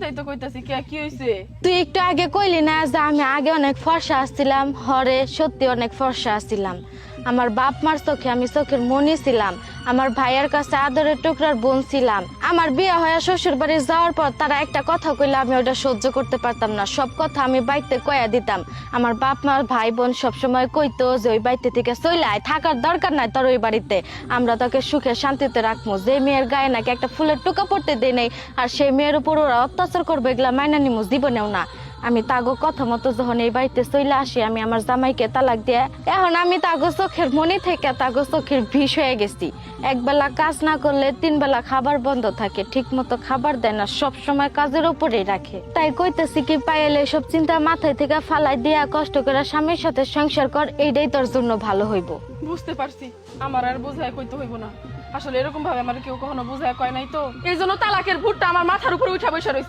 সেটাই তো কইতাছি কে কি হইছে। তুই একটু আগে কইলি না যে আমি আগে অনেক ফর্সা আসছিলাম, হরে সত্যি অনেক ফর্সা আসছিলাম। আমার বাপ মার চোখে আমি চোখের মনি ছিলাম, আমার ভাইয়ের কাছে আদরের টুকরার বোন ছিলাম। আমার বিয়ে হয়ে শ্বশুর বাড়ি যাওয়ার পর তারা একটা কথা কইলে আমি ওটা সহ্য করতে পারতাম না, সব কথা আমি বাড়িতে কয়া দিতাম। আমার বাপ মার ভাই বোন সবসময় কইতো যে ওই বাড়িতে থেকে চলে আয়, থাকার দরকার নাই তোর ওই বাড়িতে, আমরা তোকে সুখে শান্তিতে রাখবো। যে মেয়ের গায়ে নাকি একটা ফুলের টুকা পড়তে দেয় নেই আর সেই মেয়ের উপর ওরা অত্যাচার করবে, এগুলা মাইনা নিমু জীবনেও না। আমি তাগো কথা মতো যখন এই বাড়িতে চলে আসি, আমি আমার জামাইকে তালাক দিয়ে এখন আমি তাগো চোখের মনি থেকে তাগো চোখের বিষ হয়ে গেছি। একবেলা কাজ না করলে 3 বেলা খাবার বন্ধ থাকে, ঠিক মতো খাবার দেয় না, সব সময় কাজের উপরেই রাখে। তাই কইতেছি কি পাইলে সব চিন্তা মাথায় থেকে ফালাই দিয়া কষ্ট করে স্বামীর সাথে সংসার কর, এইটাই তোর জন্য ভালো হইব। বুঝতে পারছি, আমার আর বোঝায় কইতে হইব না। আসলে এরকম ভাবে আমার কেউ কখনো বোঝায় কয় নাই তো, এই জন্য তালাকের ভূতটা আমার মাথার উপরে উঠা বসে রয়েছে।